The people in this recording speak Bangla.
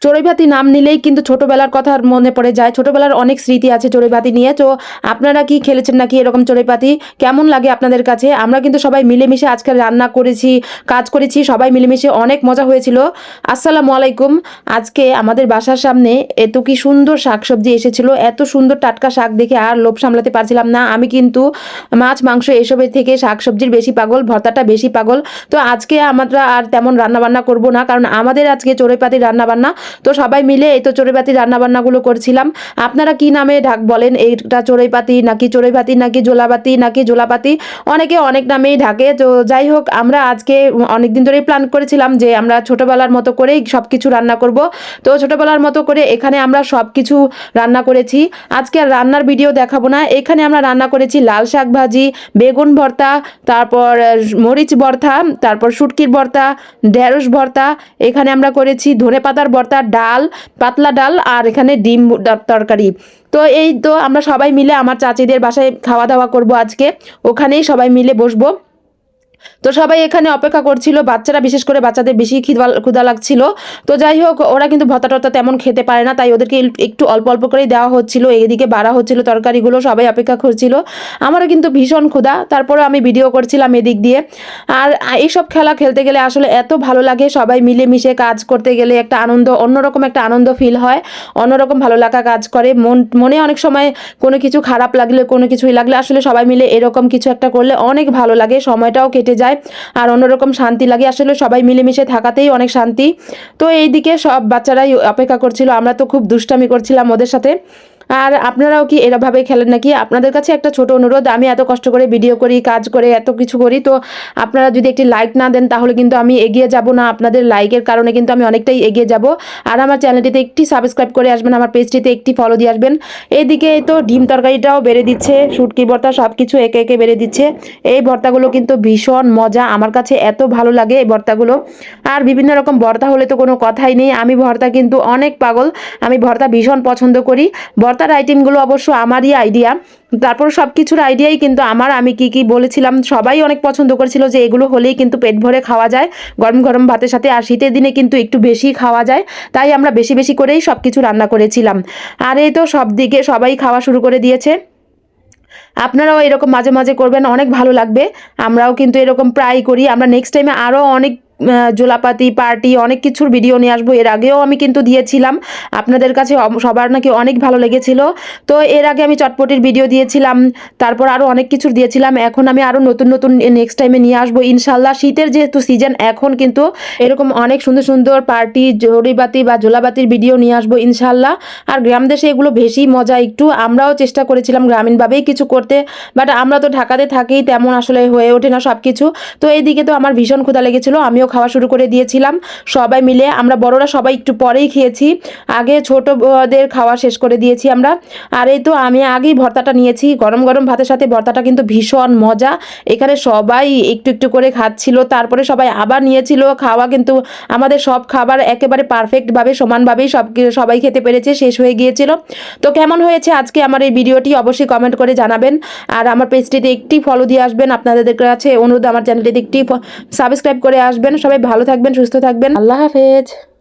চড়ুইভাতি নাম নিলেই কিন্তু ছোটবেলার কথা মনে পড়ে যায়। ছোটবেলার অনেক স্মৃতি আছে চড়ুইভাতি নিয়ে। তো আপনারা কি খেলেছেন নাকি এরকম চড়ুইভাতি? কেমন লাগে আপনাদের কাছে? আমরা কিন্তু সবাই মিলেমিশে আজকে রান্না করেছি, কাজ করেছি, সবাই মিলেমিশে অনেক মজা হয়েছিল। আসসালামু আলাইকুম। আজকে আমাদের বাসার সামনে এত কি সুন্দর শাকসবজি এসেছিল, এত সুন্দর টাটকা শাক দেখে আর লোভ সামলাতে পারছিলাম না। আমি কিন্তু মাছ মাংস এসবের থেকে শাকসবজির বেশি পাগল, ভর্তাটা বেশি পাগল। তো আজকে আমরা আর তেমন রান্নাবান্না করব না, কারণ আমাদের আজকে চড়ুইপাতির রান্নাবান্না। তো সবাই মিলে এই তো চড়ুইপাতির রান্নাবান্নাগুলো করছিলাম। আপনারা কি নামে বলেন? এইটা চড়ুইপাতি নাকি চড়ুইপাতি নাকি জোলাপাতি নাকি জোলাপাতি, অনেকে অনেক নামেই ঢাকে। তো যাই হোক, আমরা আজকে অনেকদিন ধরেই প্ল্যান করেছিলাম যে আমরা ছোটবেলার মতো করেই সব কিছু রান্না করব। তো ছোটবেলার মতো করে এখানে আমরা সব কিছু রান্না করেছি। আজকে আর রান্নার ভিডিও দেখাবো না। এখানে আমরা রান্না করেছি লাল শাক ভাজি, বেগুন ভর্তা, তারপর মরিচ ভর্তা, তারপর শুটকির ভর্তা, ঢেঁড়স ভর্তা। এখানে আমরা করেছি ধনেপাতার ভর্তা, ডাল, পাতলা ডাল, আর এখানে ডিম তরকারি। তো এই তো আমরা সবাই মিলে আমার চাচিদের বাসায় খাওয়া দাওয়া করব আজকে। ওখানেই সবাই মিলে বসবো। তো সবাই এখানে অপেক্ষা করছিল, বাচ্চারা বিশেষ করে বাচ্চাদের বেশি ক্ষুধা লাগছিল। তো যাই হোক, ওরা কিন্তু ভর্তা টর্তা তেমন খেতে পারে না, তাই ওদেরকে একটু অল্প অল্প করেই দেওয়া হচ্ছিল। এদিকে বাড়া হচ্ছিল তরকারিগুলো, সবাই অপেক্ষা করছিল। আমারও কিন্তু ভীষণ ক্ষুধা, তারপরে আমি ভিডিও করছিলাম এদিক দিয়ে। আর এইসব খেলা খেলতে গেলে আসলে এত ভালো লাগে, সবাই মিলেমিশে কাজ করতে গেলে একটা আনন্দ, অন্যরকম একটা আনন্দ ফিল হয়, অন্যরকম ভালো লাগা কাজ করে। মনে অনেক সময় কোনো কিছু খারাপ লাগলে, কোনো কিছুই লাগলে আসলে সবাই মিলে এরকম কিছু একটা করলে অনেক ভালো লাগে, সময়টাও কেটে যায় আর অন্যরকম শান্তি লাগে। আসলে সবাই মিলেমিশে থাকাতেই অনেক শান্তি। তো এইদিকে সব বাচ্চারাই অপেক্ষা করছিল, আমরা তো খুব দুষ্টামি করছিলাম ওদের সাথে। আর আপনারাও কি এরভাবে খেলেন নাকি? আপনাদের কাছে একটা ছোট অনুরোধ, আমি এত কষ্ট করে ভিডিও করি, কাজ করে এত কিছু করি, তো আপনারা যদি একটি লাইক না দেন তাহলে কিন্তু আমি এগিয়ে যাব না। আপনাদের লাইকের কারণে কিন্তু আমি অনেকটাই এগিয়ে যাব। আর আমার চ্যানেলটিতে একটি সাবস্ক্রাইব করে আসবেন, আমার পেজটিতে একটি ফলো দিয়ে আসবেন। এইদিকে তো ডিম তরকারিটাও বেড়ে দিচ্ছে, শুটকি ভর্তা, সব কিছু একে একে বেড়ে দিচ্ছে। এই ভর্তাগুলো কিন্তু ভীষণ মজা, আমার কাছে এত ভালো লাগে এই ভর্তাগুলো। আর বিভিন্ন রকম ভর্তা হলে তো কোনো কথাই নেই, আমি ভর্তা কিন্তু অনেক পাগল, আমি ভর্তা ভীষণ পছন্দ করি। ভর্তার আইটেমগুলো অবশ্য আমারই আইডিয়া, তারপর সব কিছুর আইডিয়াই কিন্তু আমার। আমি কি কি বলেছিলাম, সবাই অনেক পছন্দ করেছিল যে এগুলো হলেই কিন্তু পেট ভরে খাওয়া যায় গরম গরম ভাতের সাথে, আর শীতের দিনে কিন্তু একটু বেশি খাওয়া যায়, তাই আমরা বেশি বেশি করেই সব কিছু রান্না করেছিলাম। আর এই তো সব দিকে সবাই খাওয়া শুরু করে দিয়েছে। আপনারাও এরকম মাঝে মাঝে করবেন, অনেক ভালো লাগবে। আমরাও কিন্তু এরকম প্রায় করি। আমরা নেক্সট টাইমে আরও অনেক জোলাপাতি পার্টি অনেক কিছুর ভিডিও নিয়ে আসবো। এর আগেও আমি কিন্তু দিয়েছিলাম, আপনাদের কাছে সবার নাকি অনেক ভালো লেগেছিল। তো এর আগে আমি চটপটির ভিডিও দিয়েছিলাম, তারপর আরও অনেক কিছুর দিয়েছিলাম। এখন আমি আরও নতুন নতুন নেক্সট টাইমে নিয়ে আসবো ইনশাল্লাহ। শীতের যেহেতু সিজন, এখন কিন্তু এরকম অনেক সুন্দর সুন্দর পার্টি, জড়িবাতি বা জোলাবাতির ভিডিও নিয়ে আসবো ইনশাল্লাহ। আর গ্রাম দেশে এগুলো বেশি মজা একটু, আমরাও চেষ্টা করেছিলাম গ্রামীণভাবেই কিছু করতে, বাট আমরা তো ঢাকাতে থাকি, তেমন আসলে হয়ে ওঠে না সব কিছু। তো এইদিকে তো আমার ভীষণ ক্ষুধা লেগেছিলো, আমিও খাওয়া শুরু করে দিয়েছিলাম। সবাই মিলে, আমরা বড়রা সবাই একটু পরেই খেয়েছি, আগে ছোটদের খাওয়া শেষ করে দিয়েছি আমরা। আর এই তো আমি আগেই ভর্তাটা নিয়েছি, গরম গরম ভাতের সাথে ভর্তাটা কিন্তু ভীষণ মজা। এখানে সবাই একটু একটু করে খাচ্ছিল, তারপরে সবাই আবার নিয়েছিল খাওয়া। কিন্তু আমাদের সব খাবার একেবারে পারফেক্টভাবে সমানভাবেই সবাই খেতে পেরেছে, শেষ হয়ে গিয়েছিল। তো কেমন হয়েছে আজকে আমার এই ভিডিওটি অবশ্যই কমেন্ট করে জানাবেন। আর আমার পেজটিতে একটি ফলো দিয়ে আসবেন, আপনাদের কাছে অনুরোধ আমার চ্যানেলটিতে একটি সাবস্ক্রাইব করে আসবেন। সবাই ভালো থাকবেন, সুস্থ থাকবেন, আল্লাহ হাফেজ।